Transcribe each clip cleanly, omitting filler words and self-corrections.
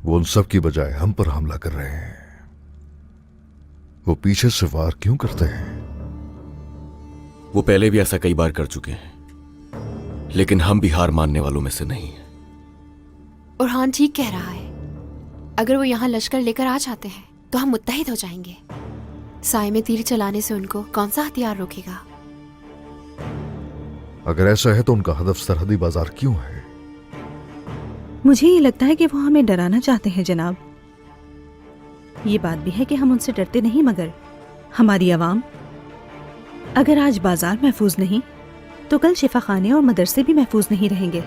वो उन सब की बजाय हम पर हमला कर रहे हैं। वो पीछे से वार क्यों करते हैं? वो पहले भी ऐसा कई बार कर चुके हैं, लेकिन हम भी हार मानने वालों में से नहीं हैं। बुरहान ठीक कह रहा है। अगर वो यहाँ लश्कर लेकर आ जाते हैं तो हम मुत्तहिद हो जाएंगे। साए में तीर चलाने से उनको कौन सा हथियार रोकेगा? अगर ऐसा है तो उनका हदफ सरहदी बाजार क्यों है? मुझे ये लगता है कि वो हमें डराना चाहते हैं जनाब। ये बात भी है कि हम उनसे डरते नहीं, मगर हमारी आवाम, अगर आज बाजार महफूज नहीं तो कल शिफाखाने और मदरसे भी महफूज नहीं रहेंगे।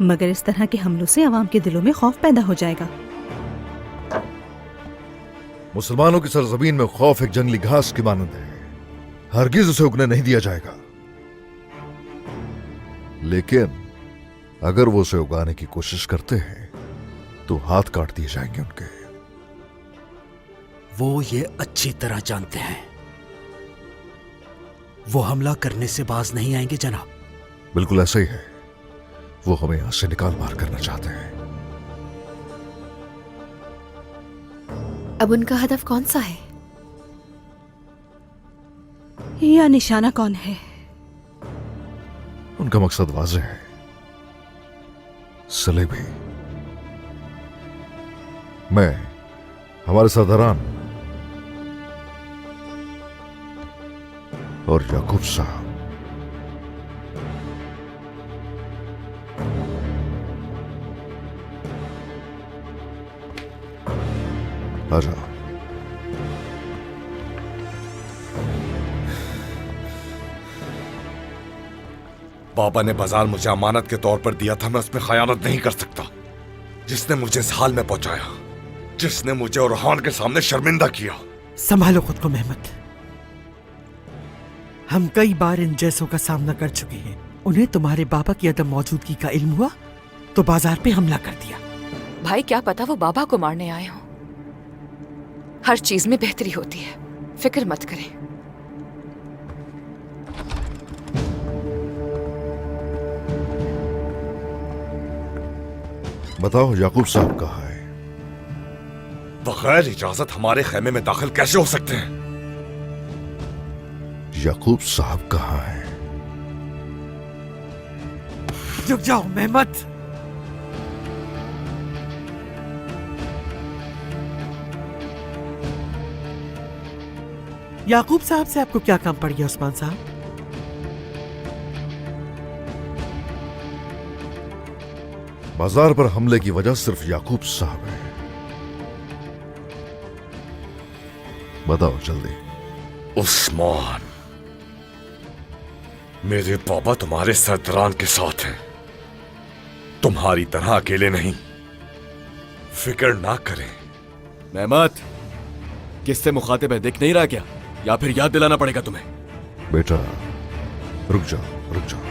मगर इस तरह के हमलों से आवाम के दिलों में खौफ पैदा हो जाएगा। मुसलमानों की सरजमीन में खौफ एक जंगली घास की मानंद है। हरगिज उसे उगने नहीं दिया जाएगा। लेकिन अगर वो उसे उगाने की कोशिश करते हैं तो हाथ काट दिए जाएंगे उनके। वो ये अच्छी तरह जानते हैं। वो हमला करने से बाज नहीं आएंगे जनाब। बिल्कुल ऐसा ही है। वो हमें यहां से निकाल मार करना चाहते हैं। अब उनका हदफ कौन सा है? या निशाना कौन है? उनका मकसद वाज़ेह है। सलेबी, मैं, हमारे सरदारान और याकूब साहब। आ जाओ। बाबा ने बाजार मुझे अमानत के तौर पर दिया था, मैं उसमें खयानत नहीं कर सकता। जिसने मुझे इस हाल में पहुंचाया, जिसने मुझे और रुहान के सामने शर्मिंदा किया। संभालो खुद को मेहमत। हम कई बार इन जैसों का सामना कर चुके हैं। उन्हें तुम्हारे बाबा की अदम मौजूदगी का इल्म हुआ तो बाजार पे हमला कर दिया। भाई क्या पता वो बाबा को मारने आए हों। हर चीज में बेहतरी होती है, फिक्र मत करें। बताओ याकूब साहब कहाँ है? बगैर इजाजत हमारे खेमे में दाखिल कैसे हो सकते हैं? याकूब साहब कहाँ है? रुक जाओ मेहमत। याकूब साहब से आपको क्या काम पड़ गया उस्मान साहब? बाजार पर हमले की वजह सिर्फ याकूब साहब है। बताओ जल्दी। उस्मान, मेरे बाबा तुम्हारे सरदारान के साथ हैं। तुम्हारी तरह अकेले नहीं। फिक्र ना करें। मेहमत, किससे मुखातिब है दिख नहीं रहा क्या? या फिर याद दिलाना पड़ेगा तुम्हें? बेटा रुक जाओ, रुक जाओ।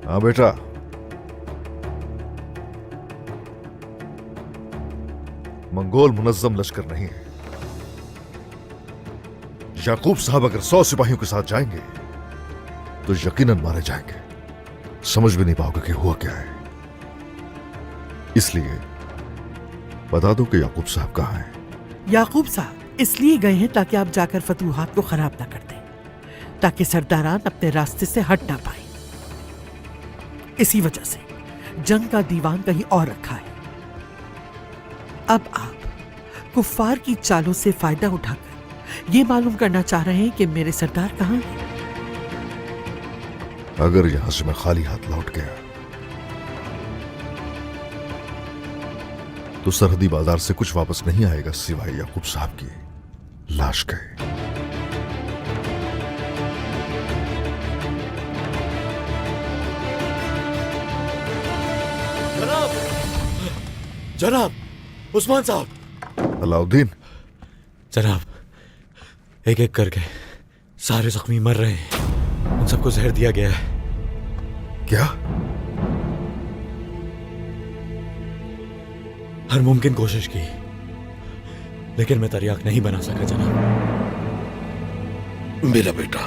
हाँ बेटा, मंगोल मुनज्जम लश्कर नहीं है। याकूब साहब अगर 100 सिपाहियों के साथ जाएंगे तो यकीनन मारे जाएंगे। समझ भी नहीं पाओगे कि हुआ क्या है। इसलिए बता दो कि याकूब साहब कहाँ हैं। याकूब साहब इसलिए गए हैं ताकि आप जाकर फतूहात को खराब ना कर दें, ताकि सरदारान अपने रास्ते से हट ना पाए। इसी वजह से जंग का दीवान कहीं और रखा है। अब आप कुफ्फार की चालों से फायदा उठाकर ये मालूम करना चाह रहे हैं कि मेरे सरदार कहाँ हैं। अगर यहां से मैं खाली हाथ लौट गया तो सरहदी बाजार से कुछ वापस नहीं आएगा सिवाय याकूब साहब की लाश के। जनाब, जनाब, उस्मान साहब। अलाउद्दीन, जनाब, एक एक करके सारे जख्मी मर रहे हैं। उन सबको जहर दिया गया है। क्या? हर मुमकिन कोशिश की, लेकिन मैं तरियाक नहीं बना सका जनाब। मेरा बेटा,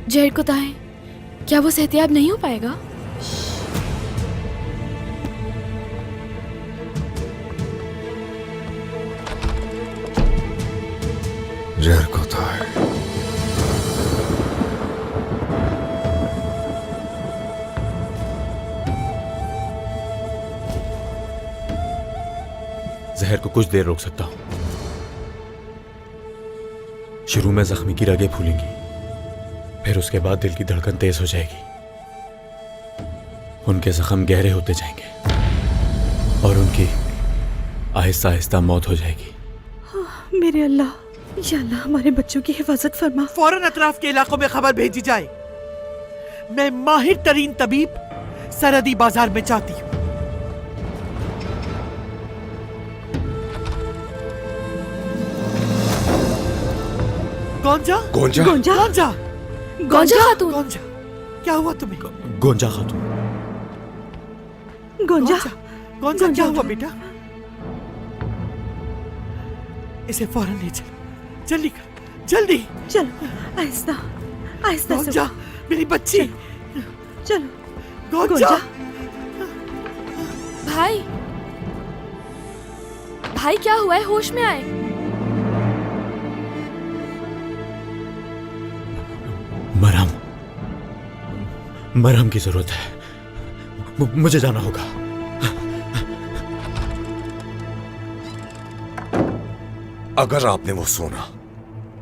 जहर को दाएं, क्या वो सेहतियाब नहीं हो पाएगा? जहर को दाएं। जहर को कुछ देर रोक सकता हूं। शुरू में जख्मी की रगें फूलेंगी, फिर उसके बाद दिल की धड़कन तेज हो जाएगी। उनके जख्म गहरे होते जाएंगे और उनकी आहिस्ता आहिस्ता मौत हो जाएगी। मेरे अल्लाह, या अल्लाह हमारे बच्चों की हिफाजत फरमा। फौरन अतराफ के इलाकों में खबर भेजी जाए। मैं माहिर तरीन तबीब सरहदी बाजार में चाहती हूँ। गोंजा गोंजा गोंजा गोंजा गोंजा खातून। गोंजा, क्या हुआ तुम्हें? गोंजा खातून। गोंजा गोंजा क्या हुआ बेटा? इसे फौरन ले चलो, जल्दी कर, जल्दी। चलो आहिस्ता आहिस्ता से। गोंजा मेरी बच्ची, चलो गोंजा। भाई, भाई क्या हुआ है? होश में आए। मरहम, मरहम की जरूरत है। मुझे जाना होगा। अगर आपने वो सोना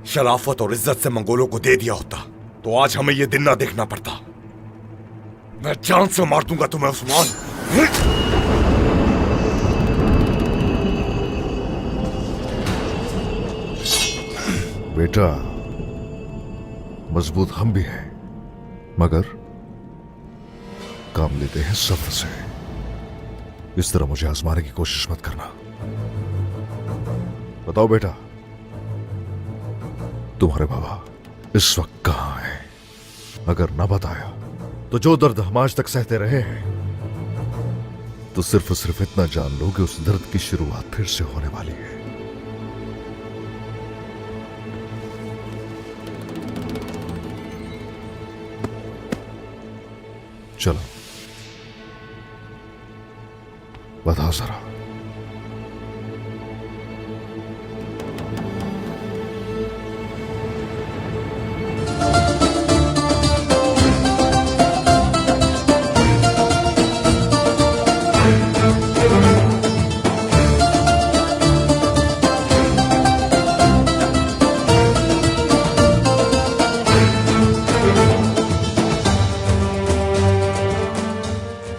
शराफत और इज्जत से मंगोलों को दे दिया होता तो आज हमें ये दिन ना देखना पड़ता। मैं जान से मार दूंगा तुम्हें उस्मान। बेटा, मजबूत हम भी हैं, मगर काम लेते हैं सब्र से। इस तरह मुझे आजमाने की कोशिश मत करना। बताओ बेटा, तुम्हारे बाबा इस वक्त कहां हैं? अगर ना बताया तो जो दर्द हम आज तक सहते रहे हैं, तो सिर्फ और सिर्फ इतना जान लो कि उस दर्द की शुरुआत फिर से होने वाली है। चलो बताओ जरा,